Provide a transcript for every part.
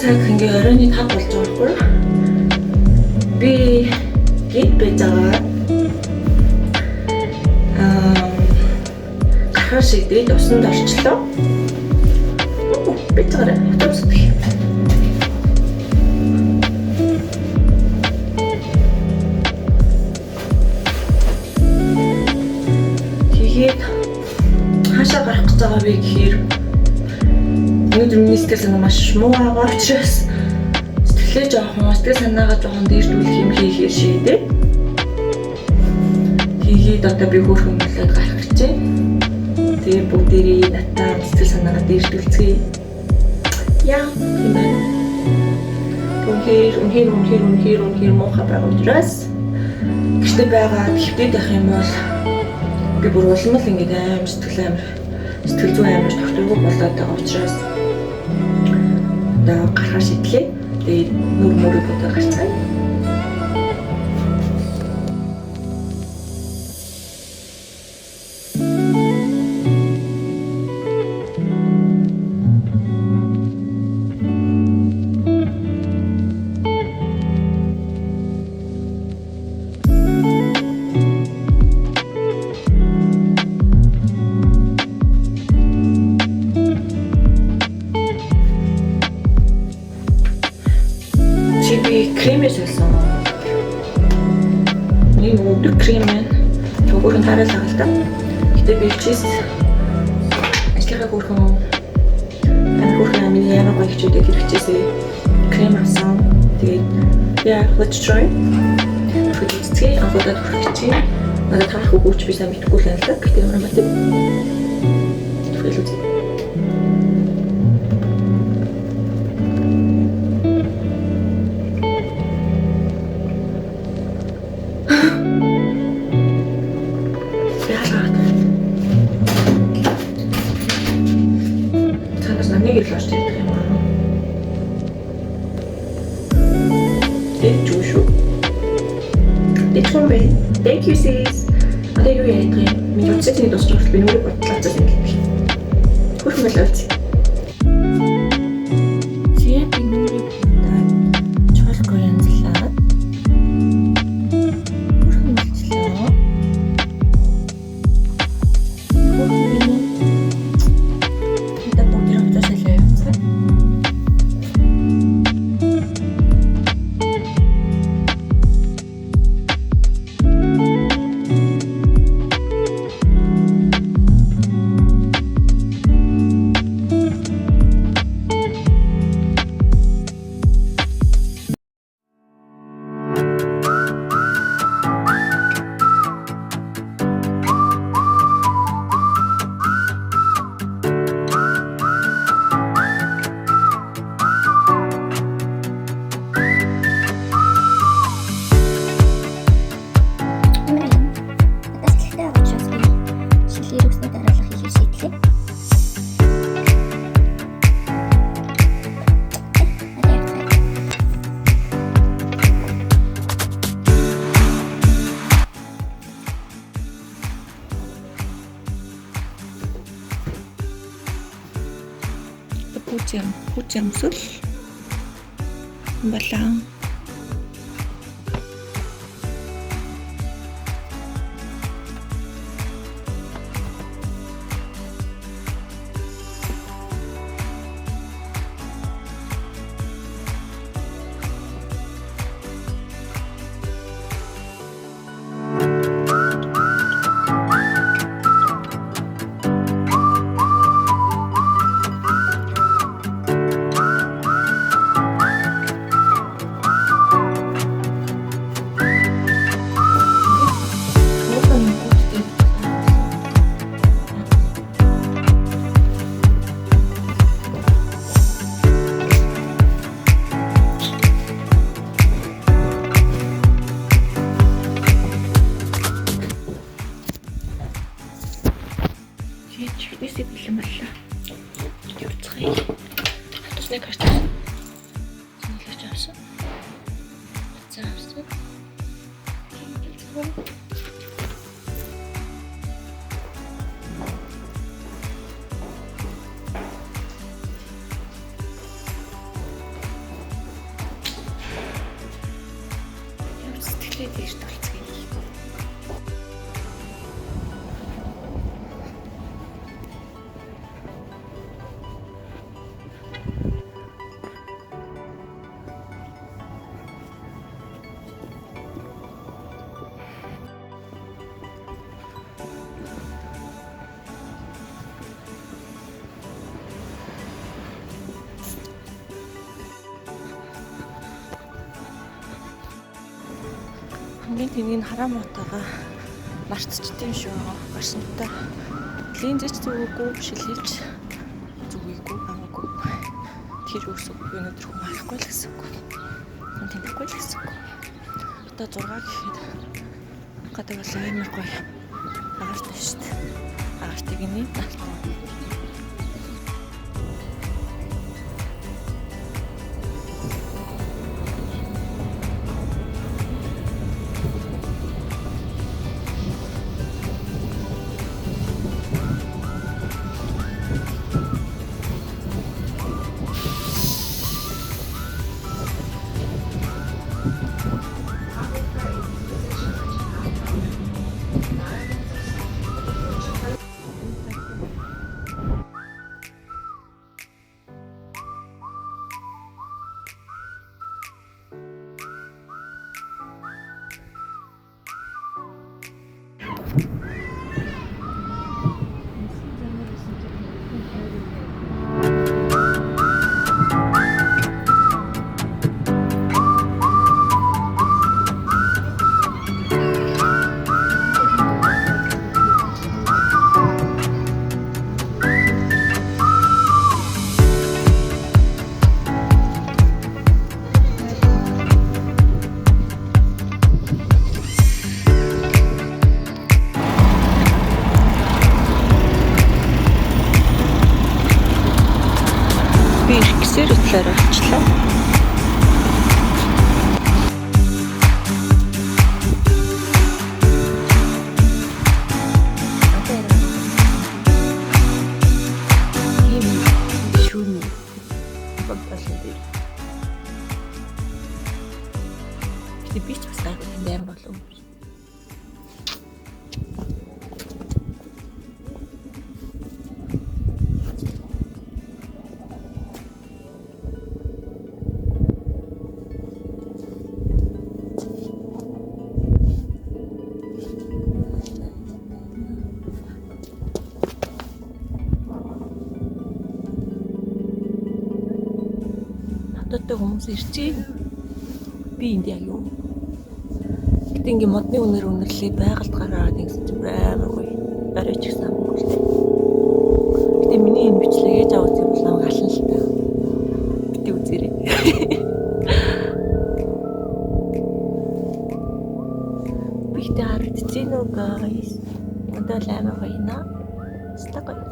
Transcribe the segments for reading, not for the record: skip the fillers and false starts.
цаг ингээ оройны 5 болж байгаа байхгүй. Би гид байж байгаа. Гарахаар шийдээд усанд орчлоо. Би цагаараа автобусд гэх. Тэгээд хаашаа гарах гэж байгаа вэ гэхээр өнөөдөр миний сэтгэл санаа маш муу байгаа учраас сэтгэлээ жоохон сэтгэл санаагаа жоохон дээрдүүлэх юм хийхээр шийдээ. Тэгээд одоо би хөөрхөн болоод гарах гэж байна. Тэгээд бүгдээрээ надтай сэтгэл санаагаа дээрдүүлцгээе. Яа, юм байна. Үнхээр муухай байгаа учраас гэртээ байгаа хэвтээд байх юм бол би бүр улмал ингээд амар сэтгэл зүйн амар тогтворгүй болоод байгаа учраас одоо гарахаар шийдлээ. Тэгээд мөрөөр бодож гарцгаая. Кремээс хэлсэн. Нэг өдөр крем байна. Өөрөөр хараалаа л да. Гэтэ би чиз ажлынхаа хөөрхөн миний ямар гоё хичээдэг хэрэгчээсээ крем авсан. Тэгээд яа, let's try. Фүтцгээ анхудад хүрчихье. Надад таах өгөөч би сайн мэдгүй л байна л да. Гэтэ ямар мат. Фэлүүц. Thank you sis. Одоо юу яах вэ? Миний үцэтний дуусч би нүрийг бодлооцоо юм гэх. Хөрхөн болооч. Зээ би нүрийг бодоод чолго янзлаа. Хөрхөн болчлоо. Хөрхөн бүгд явуулчихлаа явцгаа. Хүчэмсэл балан тэгээд тэгж толцгийг хийхгүй. Хамгийн тэнгийн хараа муутайгаа мартчихсан юм шүү. Гарсантаа линзэж зүггүй шилхилж зүгийгүй хамаагүй. Тэр үсэг өнөдөр хүн харахгүй л гэсэн үг. Хүн тэмдэхгүй л гэсэн үг. Одоо 6 гэхэд гадаг бол амар гоё. Агаартай шүү дээ. Агаартай гинэ. Би их гэсээр утлаар болчихлоо. Би ч бас гайхал юм болов. Надад хүмүүс ирчээ. Би энд яг юу. Гэтэ ингээм модны үнээр үнэрлээ байгальд гараад нэгсэн чинь амар гоё. Орой ч гэсэн амгүй л. Гэтэ миний энэ бичлэг ээж аваад юм болоо галан л та. Бити үзээрэй. Бити харагдчихэв нөө guys. Надад амар гоё наа. Стаг гоё.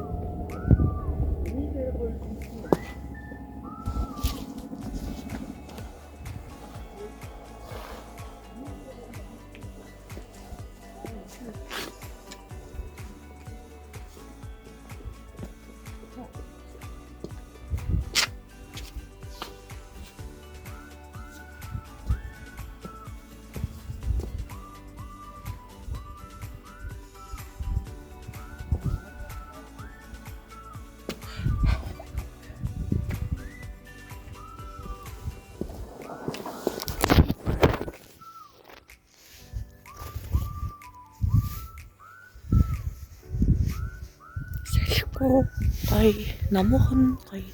Гоё намуухан гоё.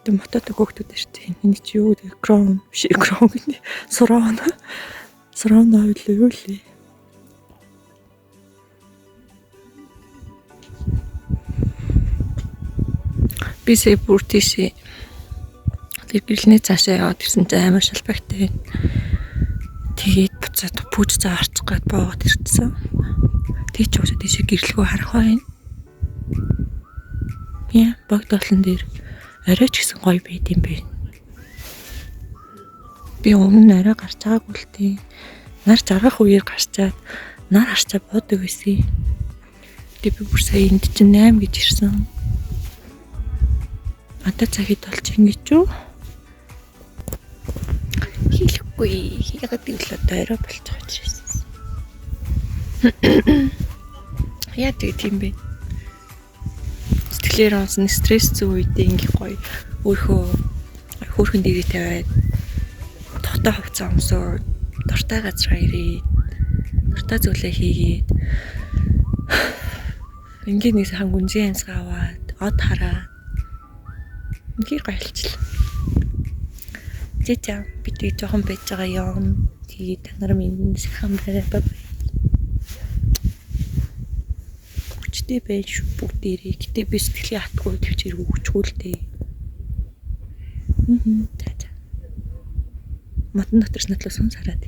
Мотото хөөхтүүд шүү дээ. Энийг чи юу гэдэг? Chrome гэнэ. Surround авил юу лээ. Бисээ бүр тийшээ. Тэр гэрэлний цаашаа яваад ирсэн чинь амар шалбагтай. Тэгээд буцаад пүүж цаа арчих гээд боогод ирсэн. Тэг чи уусаа тийшээ гэрэлгөө харах байна. Яа, богдолон дээр арай ч гэсэн гоё байд юм бэ. Би өмнө арай гарч байгаагүй л тээ. Нар жаргах үеэр гарчаад нар харчаа буудаг байсан. Би бүр сая энд чинь 8 гэж ирсэн. Одоо цагид болж ингэж юу? Хийхгүй. Ягаад гэвэл одоо арай болж байгаа ч гэсэн. Яа тийм бэ? Сэтгэлээр онсон стресс зүй үедээ ингээ гоё өөрхөө хөөрхөн дээрээ тавиад тогтоо хувцас өмсөө дуртай газар ирээд дуртай зүйлээ хийгээд ингээ нэг сан гүнзгий амьсгаа аваад од хараад ингээ гоёлчлаа. Тэжээ бид жоохон байж байгаа юм. Тэгээд та нар минь сайхан байраа. Хүчтэй байж бүгдээрээ. Гэтэ би сэтгэлийн хатгүй төвчээр өгчгүй л дээ. За. Матан доторс натлаа сон сараад.